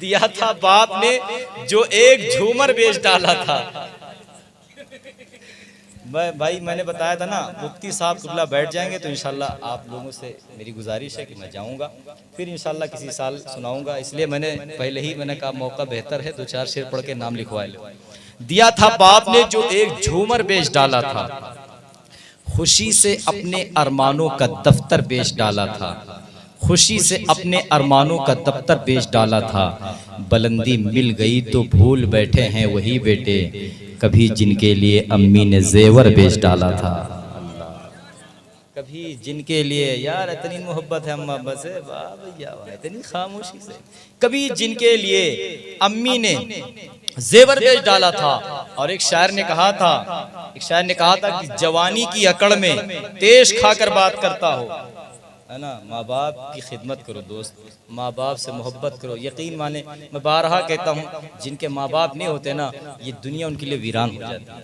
दिया था बाप ने जो एक झूमर बेच डाला था। भाई मैंने बताया था ना, मुफ्ती साहब कुबला बैठ जाएंगे तो इंशाल्लाह आप लोगों से मेरी गुजारिश है कि मैं जाऊंगा, फिर इंशाल्लाह किसी साल सुनाऊंगा। इसलिए मैंने कहा मौका बेहतर है, 2-4 शेर पढ़ के नाम लिखवा ले। दिया था बाप ने जो एक झूमर बेच डाला था, खुशी से अपने अरमानों का दफ्तर बेच डाला था, खुशी से अपने अरमानों का दफ्तर बेच डाला था। बुलंदी मिल गई तो भूल बैठे हैं वही बेटे, कभी जिनके लिए अम्मी ने जेवर बेच डाला था। कभी जिनके लिए, यार इतनी मोहब्बत है अम्मा अब्बा से, वाह भैया वाह, इतनी खामोशी से। कभी जिनके लिए अम्मी ने जेवर बेच डाला था। और एक शायर ने कहा था कि जवानी की अकड़ में तेज खाकर बात करता हो, है ना। माँ बाप की खिदमत करो दोस्त, माँ बाप से मोहब्बत करो। यकीन माने मैं बारहा कहता हूँ, जिनके माँ बाप नहीं होते ना, ये दुनिया उनके लिए वीरान हो जाती है।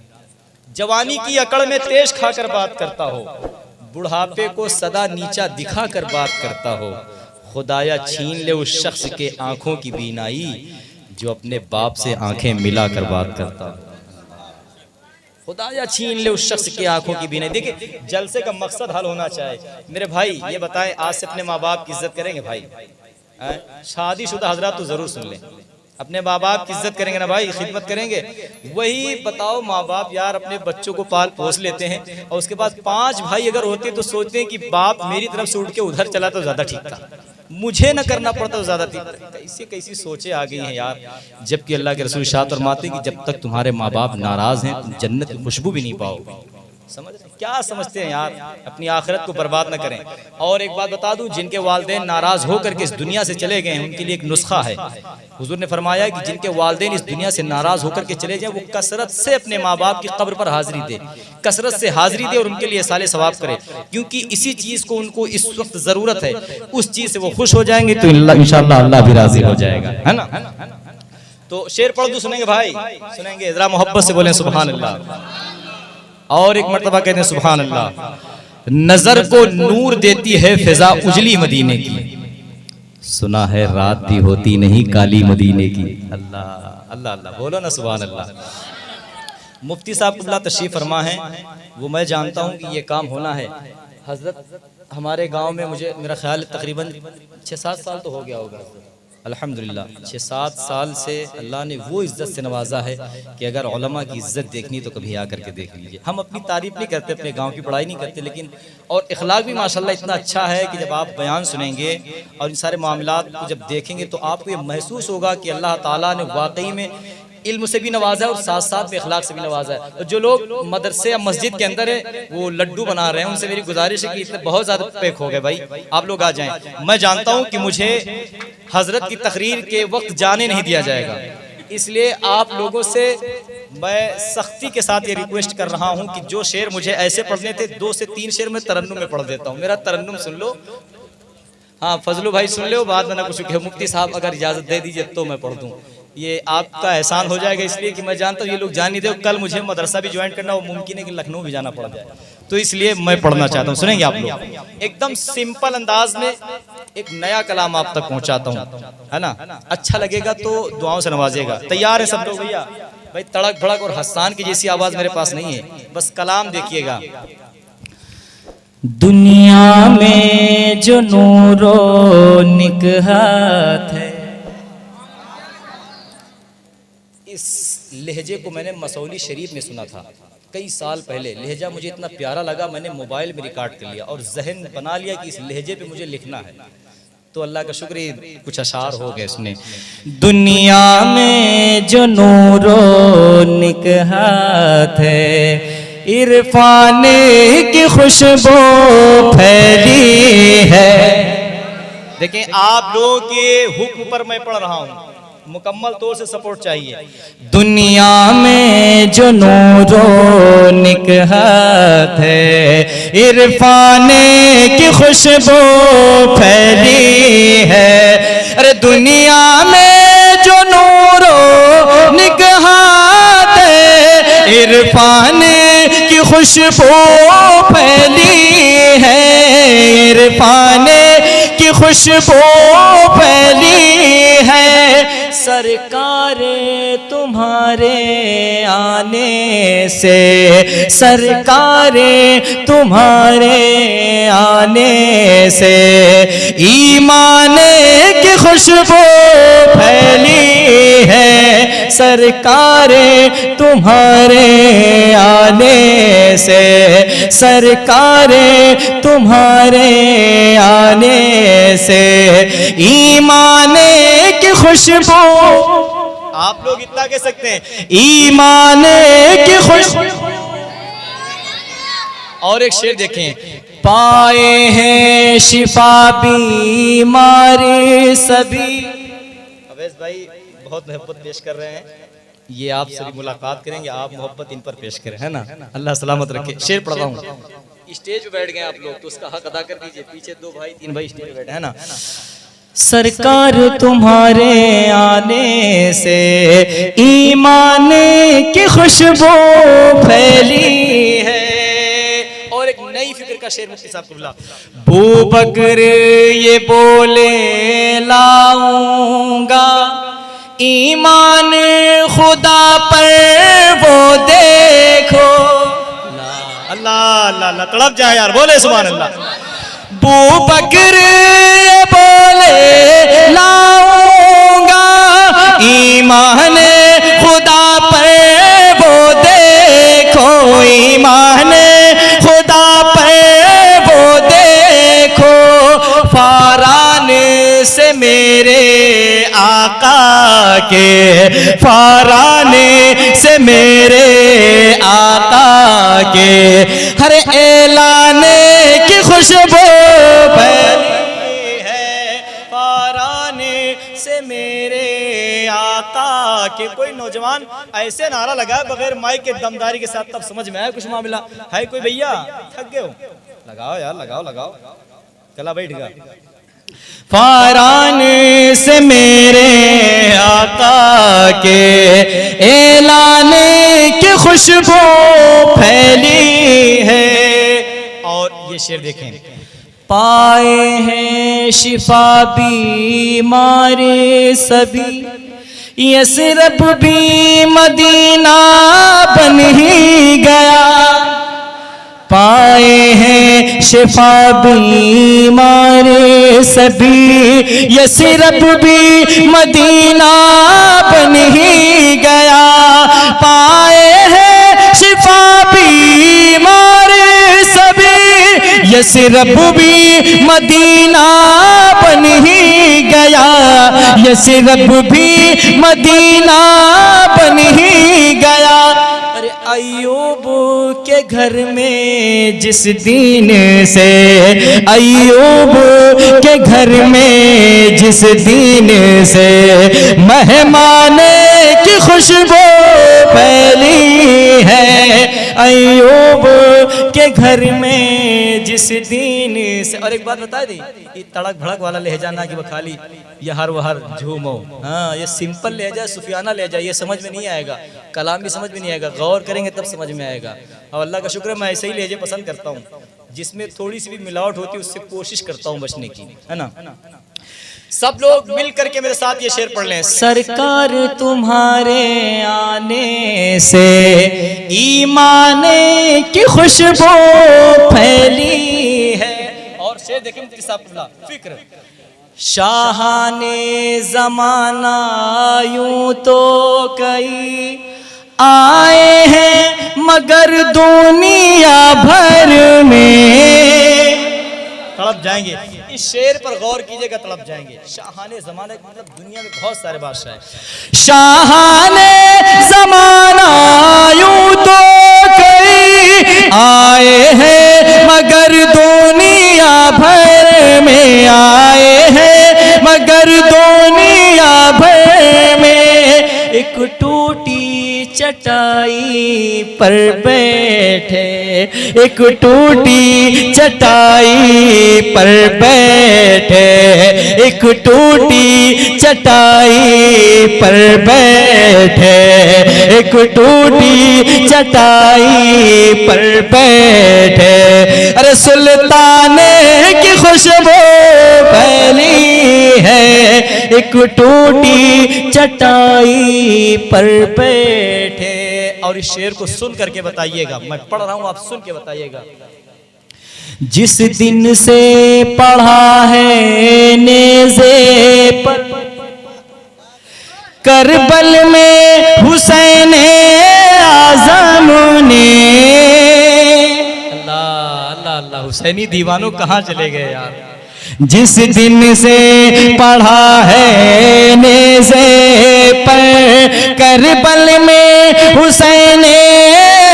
जवानी की अकड़ में तेज खाकर बात करता हो, बुढ़ापे को सदा नीचा दिखा कर बात करता हो। खुदाया छीन ले उस शख्स के आंखों की बीनाई, जो अपने बाप से आंखें मिला कर बात करता हो। खुदाया छीन ले उस शख्स की आंखों की बीनाई। देखिए जलसे का मकसद हल होना चाहिए। मेरे भाई ये बताएं, आज से अपने माँ बाप की इज्जत करेंगे भाई? शादीशुदा हजरात तो जरूर सुन लें, अपने माँ बाप की इज्जत करेंगे ना भाई, खिदमत करेंगे? वही बताओ, माँ बाप यार अपने बच्चों को पाल पोस लेते हैं और उसके बाद 5 भाई अगर होते तो सोचते हैं कि बाप मेरी तरफ से उठ के उधर चला तो ज्यादा ठीक था, मुझे न करना पड़ता तो ज्यादा ठीक था। कैसी सोचें आ गई हैं यार। जबकि अल्लाह के रसूल शात फरमाते हैं कि जब तक तुम्हारे माँ बाप नाराज हैं तुम जन्नत की खुशबू भी नहीं पाओगे। समझ क्या समझते हैं यार? अपनी आखिरत को बर्बाद न करें। और एक बात बता दूं, जिनके वालिदैन नाराज होकर के इस दुनिया से चले गए हैं, उनके लिए एक नुस्खा है। हुजूर ने फरमाया कि जिनके वालिदैन इस दुनिया से नाराज होकर के चले जाएं, वो कसरत से अपने माँ बाप की कब्र पर हाजिरी दे, कसरत से हाजिरी दे और उनके लिए साले सवाब करे, क्योंकि इसी चीज को उनको इस वक्त जरूरत है। उस चीज से वो खुश हो जाएंगे तो इंशाअल्लाह अल्लाह भी राजी हो जाएगा, है ना। तो शेर पढ़ दो, सुनेंगे भाई? सुनेंगे? जरा मोहब्बत से बोलें सुभान अल्लाह। और एक मर्तबा कहते हैं सुभान अल्लाह। नजर को नूर देती है फिजा उजली मदीने की, सुना है रात भी होती नहीं काली मदीने की। अल्लाह अल्लाह अल्लाह, बोलो ना सुभान अल्लाह। मुफ्ती साहब कुबला तशरीफ फरमा है, वो मैं जानता हूँ कि ये काम होना है। हजरत हमारे गांव में मुझे मेरा ख्याल तकरीबन 6-7 साल तो हो गया होगा, अल्हम्दुलिल्लाह 6-7 साल से अल्लाह ने वो इज़्ज़त से नवाजा है कि अगर उलमा की इज़्ज़त देखनी तो कभी आकर के देख लीजिए। हम अपनी तारीफ़ नहीं करते, अपने गांव की बड़ाई नहीं करते, लेकिन और इखलाक भी माशाल्लाह इतना अच्छा है कि जब आप बयान सुनेंगे और इन सारे मामलात को जब देखेंगे तो आपको ये महसूस होगा कि अल्लाह ताला ने वाकई में इल्म से भी नवाजा है और साथ साथ में इखलाक से भी नवाजा है। तो जो लोग मदरसे या मस्जिद के अंदर है वो लड्डू बना रहे हैं, उनसे मेरी गुजारिश है कि इतने बहुत ज़्यादा पैक हो गए भाई, आप लोग आ जाएं। मैं जानता हूँ कि मुझे हजरत की तकरीर के वक्त जाने नहीं दिया जाएगा, इसलिए आप लोगों से मैं सख्ती के साथ ये रिक्वेस्ट कर रहा हूँ कि जो शेर मुझे ऐसे पढ़ने थे 2 से 3 शेर मैं तरन्नुम में पढ़ देता हूँ। मेरा तरन्नुम सुन लो। हाँ फजलू भाई सुन लो, बाद में ना कुछ कहे। मुफ्ती साहब अगर इजाज़त दे दीजिए तो मैं पढ़ दूँ, ये आपका एहसान हो जाएगा, इसलिए कि मैं जानता हूँ ये लोग जान नहीं दे। कल मुझे मदरसा भी ज्वाइन करना, वो मुमकिन है कि लखनऊ भी जाना पड़ जाए, तो इसलिए मैं पढ़ना चाहता हूँ। सुनेंगे आप लोग? एकदम सिंपल अंदाज में एक नया कलाम आप तक पहुँचाता हूँ, है ना। अच्छा लगेगा तो दुआओं से नवाजेगा। तैयार है सब लोग भैया? भाई तड़क भड़क और हस्सान की जैसी आवाज़ मेरे पास नहीं है, बस कलाम देखिएगा। दुनिया में जो नूरो निकहत है, इस लहजे को मैंने मसौली शरीफ में सुना था कई साल पहले। लहजा मुझे इतना प्यारा लगा, मैंने मोबाइल में रिकॉर्ड कर लिया और जहन बना लिया कि इस लहजे पे मुझे लिखना है। तो अल्लाह का शुक्र कुछ अशार हो गए इसमें। दुनिया में जो नूरो निकहत है, इरफान की खुशबू फैली है। देखें आप लोगों के हुक्म पर मैं पढ़ रहा हूँ, मुकम्मल तौर से सपोर्ट चाहिए। दुनिया में जो नूरो निकहत है, इरफान की खुशबू फैली है। अरे दुनिया में जो नूरो निकहत है, इरफान की खुशबू फैली है, इरफान की खुशबू फैली है। सरकार तुम्हारे आने से, सरकार तुम्हारे आने से ईमान की खुशबू फैली है। सरकार तुम्हारे आने से, सरकार तुम्हारे आने से ईमान की खुशबू। आप लोग इतना कह सकते हैं, ईमान की खुशबू। और एक शेर देखें, पाए हैं शिफा बीमारी सभी। अवैस भाई बहुत मोहब्बत पेश कर रहे हैं, ये आप सभी मुलाकात करेंगे, आप मोहब्बत इन पर पेश करें, है ना। अल्लाह सलामत रखे। शेर पढ़ता हूँ। स्टेज पे बैठ गए आप लोग तो उसका हक अदा कर दीजिए। पीछे 2 भाई 3 भाई स्टेज पे बैठे, है ना। सरकार तुम्हारे आने से ईमान की खुशबू फैली है। और एक नई फिक्र का शेर मुफ्ती साहब को बुला। बू बकर ये बोले लाऊंगा ईमान खुदा पर वो देखो। अल्लाह अल्लाह अल्लाह, तड़प जाए यार, बोले सुभान अल्लाह। बू बकर ये बोले लाऊंगा ईमान खुदा पर वो देखो, ईमान खुदा पर वो देखो। फारान से मेरे आका के, फारान से मेरे आका के हर ऐलान की खुशबू फैली है। फारान से मेरे आका के। कोई नौजवान ऐसे नारा लगाए बगैर माइक के दमदारी के साथ, तब समझ में आया कुछ मामला है। कोई भैया थक गए हो, लगाओ यार, लगाओ लगाओ, गला बैठ गया। फारान से मेरे आका के ऐलान की खुशबू फैली है। और ये शेर देखें, पाए हैं शिफा बीमारी सभी, यसरब भी मदीना बन ही गया। पाए हैं शिफा बीमारी सभी, यसरब भी मदीना बन ही गया। पाए हैं शिफा बीमारी सभी, यसरब भी मदीना बन ही गया। यसरब भी मदीना बन ही गया। अरे अय्यूब के घर में जिस दिन से, अय्यूब के घर में जिस दिन से मेहमान की खुशबू फैली है। अय्यूब के घर में जिस दिन से। और एक बात बता दी, ये तड़क भड़क वाला लहजा ना कि वो खाली ये हर वहर झूमो, हाँ ये सिंपल लहजा, सुफियाना लहजा, ये समझ में नहीं आएगा, कलाम भी समझ में नहीं आएगा, गौर करेंगे तब समझ में आएगा। और अल्लाह का शुक्र है मैं ऐसे ही लहजे पसंद करता हूँ, जिसमें थोड़ी सी भी मिलावट होती है उससे कोशिश करता हूँ बचने की, है ना। सब लोग मिल करके मेरे साथ ये शेर पढ़ लें। सरकार तुम्हारे आने से ईमान की खुशबू फैली है। और शेर देखें मुफ्ती साहब, फिक्र शाहाने जमाना यूं तो कई आए हैं मगर दुनिया भर में। तड़प जाएंगे, इस शेर पर गौर कीजिएगा, तड़प जाएंगे। शाहाने ज़माना मतलब दुनिया में बहुत सारे बादशाह हैं। शाहाने ज़माना यूं तो कई आए हैं मगर दुनिया भर में आए हैं मगर दुनिया भर में। एक टूटी चटाई पर बैठे, एक टूटी चटाई पर बैठे, एक टूटी चटाई पर बैठे, एक टूटी चटाई पर बैठे। अरे सुल्तान की खुशबू फैली है, एक टूटी चटाई पर बैठे। और इस शेर को सुन करके बताइएगा, मैं पढ़ रहा हूं, आप सुन के बताइएगा। जिस दिन से पढ़ा है नेज़े पर करबल में हुसैन आज़म ने। अल्लाह अल्लाह अल्लाह, हुसैनी दीवानों कहाँ चले गए यार। जिस दिन से पढ़ा है नेज़े पर करबल में हुसैन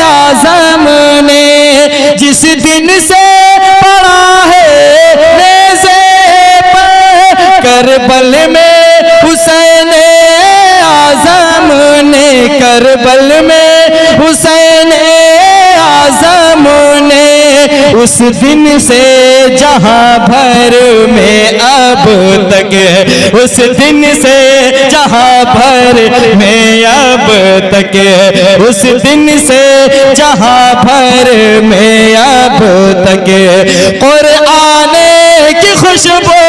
आज़म ने। जिस दिन से पढ़ा है नेज़े पर करबल में हुसैन आज़म ने। करबल में हुसैन आज़म ने। उस दिन से जहां भर में अब तक, उस दिन से जहां भर में अब तक, उस दिन से जहां भर में अब तक कुरान की खुशबू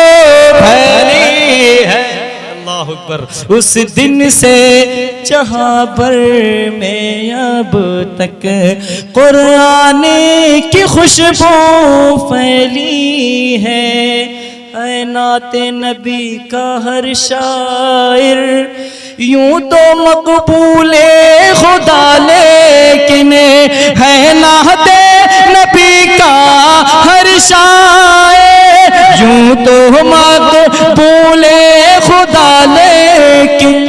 फैली है। अल्लाह अकबर। उस दिन से जहां भर में अब तक कुरान की खुशबू फैली है। नाते नबी का हर शायर यूं तो मकबूले खुदा, लेकिन है नाते नबी का हर शायर यूं तो मकबूले खुदा, लेकिन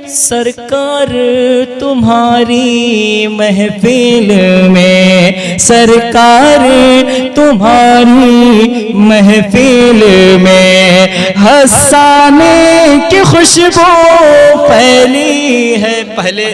सरकार तुम्हारी महफिल में, सरकार तुम्हारी महफिल में हसाने की खुशबू फैली है। पहले